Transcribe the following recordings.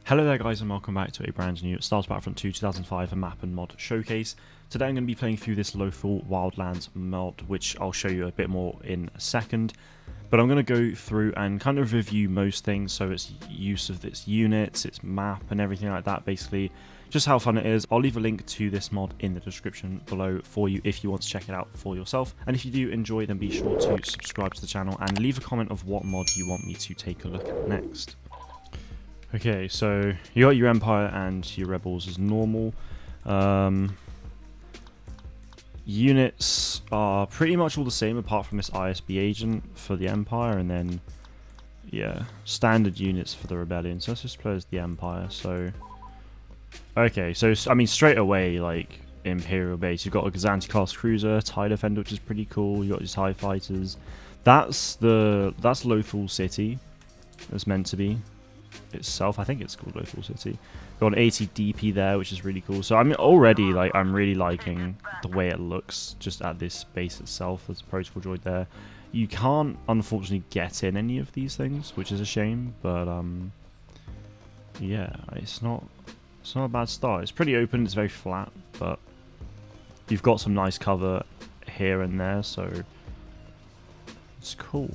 Hello there guys and welcome back to a brand new Star Wars Battlefront 2 2005 map and mod showcase. Today I'm going to be playing through this Lothal Wildlands mod, which I'll show you a bit more in a second. But I'm going to go through and kind of review most things, so its use of its units, its map and everything like that, basically. Just how fun it is. I'll leave a link to this mod in the description below for you if you want to check it out for yourself. And if you do enjoy, then be sure to subscribe to the channel and leave a comment of what mod you want me to take a look at next. Okay, so you got your Empire and your Rebels as normal. Units are pretty much all the same apart from this ISB agent for the Empire, and then, yeah, standard units for the Rebellion. So let's just play as the Empire. So, okay, so, I mean, straight away, like, Imperial base, you've got a Gazanti-class cruiser, TIE Defender, which is pretty cool. You've got your TIE fighters. That's Lothal City. It's meant to be itself. I think it's called Lothal City. Got an 80 DP there, which is really cool. So I'm already I'm really liking the way it looks just at this base itself. There's a protocol droid there. You can't unfortunately get in any of these things, which is a shame, but yeah, it's not a bad start. It's pretty open, it's very flat, but you've got some nice cover here and there, so it's cool.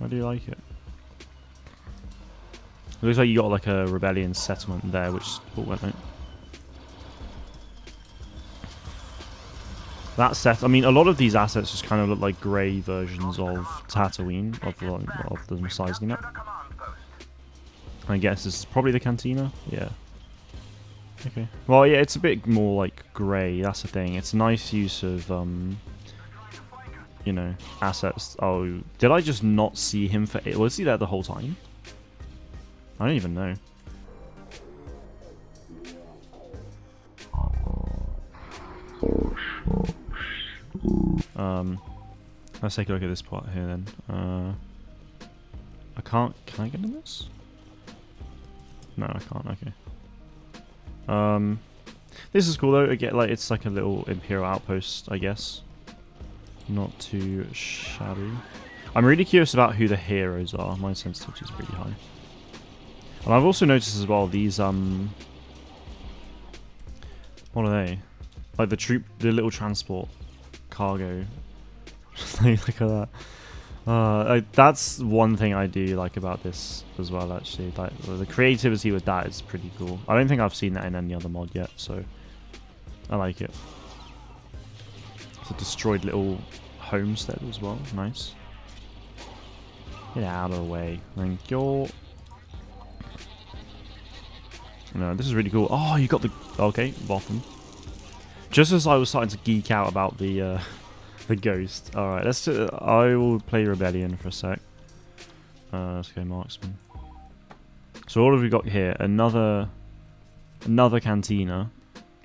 I do like it. It looks like you got like a rebellion settlement there, which is cool, isn't it? That set, I mean, a lot of these assets just kind of look like grey versions of Tatooine, of the Messiah's map. I guess this is probably the Cantina, yeah. Okay. Well, yeah, it's a bit more like grey, that's the thing. It's a nice use of, you know, assets. Oh, did I just not see him for it? Was he there the whole time? I don't even know. Let's take a look at this part here then. Can I get in this? No, I can't, okay. This is cool though, again, like, it's like a little Imperial outpost, I guess. Not too shabby. I'm really curious about who the heroes are. My sensitivity is pretty high. And I've also noticed as well these, what are they? Like the little transport cargo. Look at that. That's one thing I do like about this as well, actually. Like, the creativity with that is pretty cool. I don't think I've seen that in any other mod yet, so I like it. It's a destroyed little homestead as well. Nice. Get out of the way. Thank you. No, this is really cool. Oh, you got the... Okay, bottom. Just as I was starting to geek out about the ghost. Alright, let's do... I will play Rebellion for a sec. Let's go Marksman. So what have we got here? Another Cantina.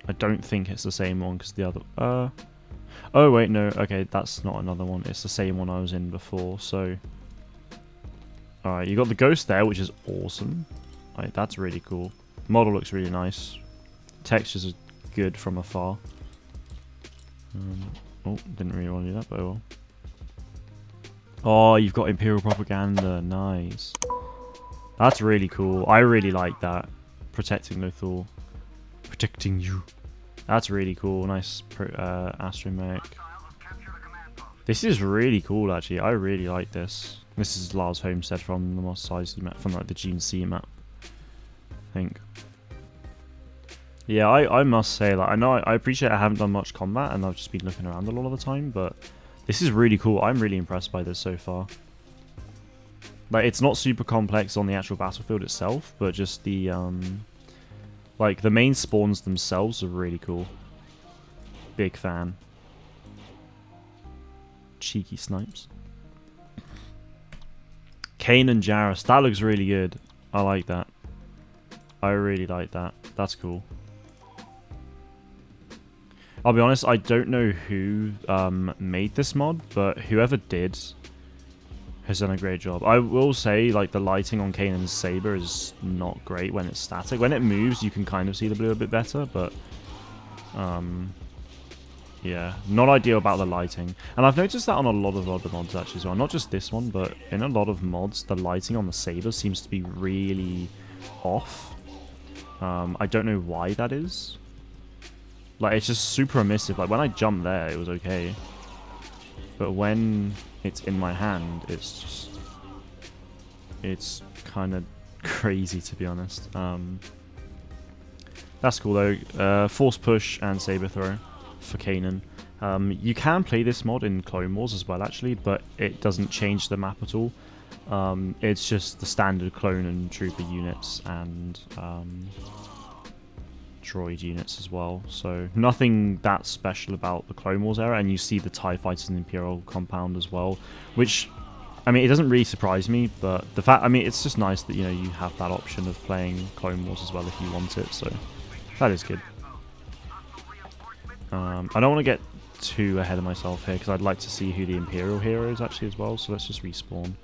I don't think it's the same one, because the other... Oh, wait, no. Okay, that's not another one. It's the same one I was in before, so... Alright, you got the ghost there, which is awesome. Like, that's really cool. Model looks really nice. Textures are good from afar. Oh, didn't really want to do that, but oh well. Oh, you've got Imperial Propaganda. Nice. That's really cool. I really like that. Protecting Lothal. Protecting you. That's really cool. Nice astromech. This is really cool, actually. I really like this. This is Lars Homestead from the Mos Eisley map, from like the GNC map, I think. Yeah, I must say, like, I appreciate I haven't done much combat and I've just been looking around a lot of the time, but this is really cool. I'm really impressed by this so far. Like, it's not super complex on the actual battlefield itself, but just the like, the main spawns themselves are really cool. Big fan. Cheeky snipes. Kane and Jarrus, that looks really good. I like that. I really like that. That's cool. I'll be honest, I don't know who made this mod, but whoever did has done a great job. I will say, like, the lighting on Kanan's saber is not great when it's static. When it moves, you can kind of see the blue a bit better, but yeah, not ideal about the lighting. And I've noticed that on a lot of other mods actually as well. Not just this one, but in a lot of mods, the lighting on the saber seems to be really off. I don't know why that is. Like, it's just super emissive. Like, when I jumped there, it was okay. But when it's in my hand, it's just... It's kind of crazy, to be honest. That's cool, though. Force Push and Saber Throw for Kanan. You can play this mod in Clone Wars as well, actually, but it doesn't change the map at all. It's just the standard clone and trooper units and droid units as well. So nothing that special about the Clone Wars era, and you see the TIE Fighters and Imperial compound as well, which, I mean, it doesn't really surprise me, but the fact, I mean, it's just nice that, you know, you have that option of playing Clone Wars as well if you want it, so that is good. I don't want to get too ahead of myself here, because I'd like to see who the Imperial hero is actually as well, so let's just respawn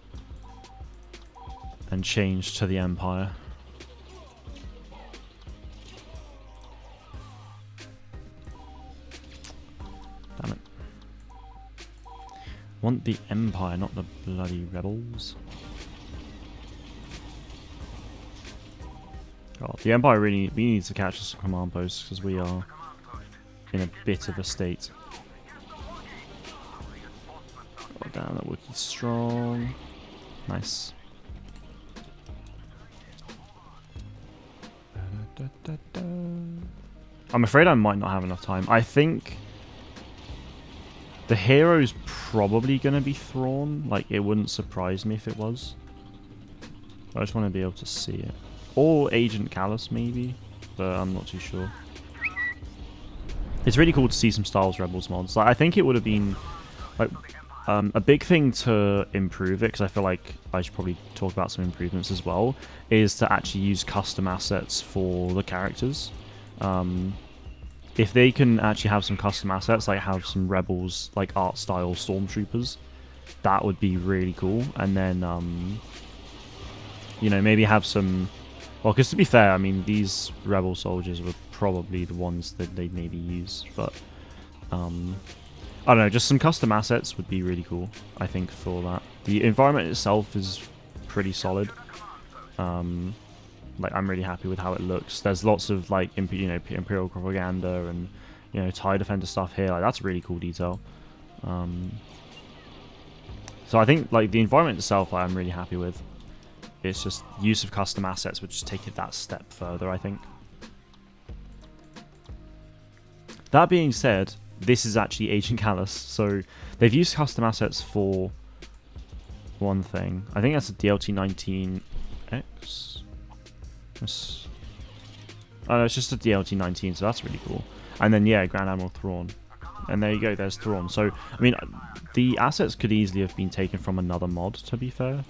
and change to the Empire. Damn it. Want the Empire, not the bloody rebels. God, the Empire really needs to catch us some command posts, because we are in a bit of a state. Oh damn, that Wookiee's strong. Nice. I'm afraid I might not have enough time. I think the hero's probably going to be Thrawn. Like, it wouldn't surprise me if it was. I just want to be able to see it. Or Agent Callus, maybe. But I'm not too sure. It's really cool to see some Star Wars Rebels mods. Like, I think it would have been... like, a big thing to improve it, because I feel like I should probably talk about some improvements as well, is to actually use custom assets for the characters. If they can actually have some custom assets, like have some Rebels, like art style stormtroopers, that would be really cool. And then, you know, maybe have some... Well, because to be fair, I mean, these Rebel soldiers were probably the ones that they'd maybe use, but... I don't know, just some custom assets would be really cool, I think, for that. The environment itself is pretty solid. Like, I'm really happy with how it looks. There's lots of, like, you know, Imperial propaganda and, you know, TIE Defender stuff here. Like, that's really cool detail. So I think, like, the environment itself, like, I'm really happy with. It's just use of custom assets would just take it that step further, I think. That being said... This is actually Agent Callus, so they've used custom assets for one thing. I think that's a DLT-19X. Oh no, it's just a DLT-19, so that's really cool. And then, yeah, Grand Admiral Thrawn. And there you go, there's Thrawn. So, I mean, the assets could easily have been taken from another mod, to be fair.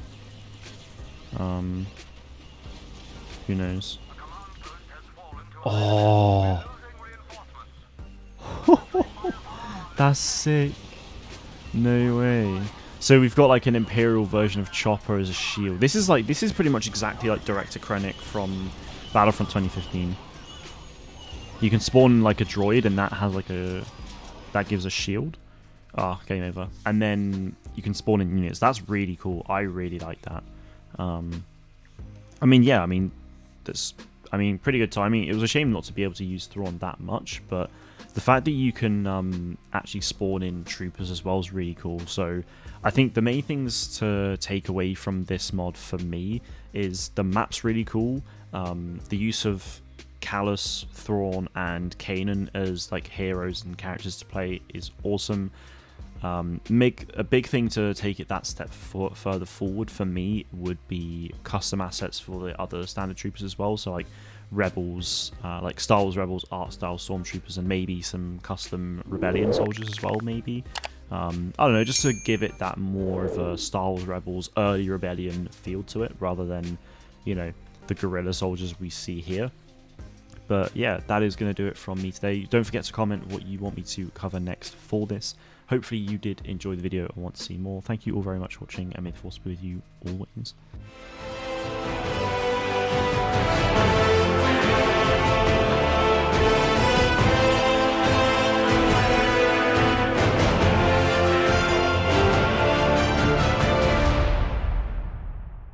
Who knows? Oh... That's sick. No way. So we've got like an Imperial version of Chopper as a shield. This is pretty much exactly like Director Krennic from Battlefront 2015. You can spawn like a droid and that has like that gives a shield. Ah, game over. And then you can spawn in units. That's really cool. I really like that. I mean, yeah, I mean, pretty good timing. It was a shame not to be able to use Thrawn that much, but the fact that you can actually spawn in troopers as well is really cool. So I think the main things to take away from this mod for me is the map's really cool. The use of Callus, Thrawn, and Kanan as like heroes and characters to play is awesome. Make a big thing to take it that step further forward for me would be custom assets for the other standard troopers as well. So like Rebels, like Star Wars Rebels, art style stormtroopers, and maybe some custom Rebellion soldiers as well, maybe. I don't know, just to give it that more of a Star Wars Rebels early Rebellion feel to it, rather than, you know, the guerrilla soldiers we see here. But yeah, that is going to do it from me today. Don't forget to comment what you want me to cover next for this. Hopefully you did enjoy the video and want to see more. Thank you all very much for watching, and may the force be with you always.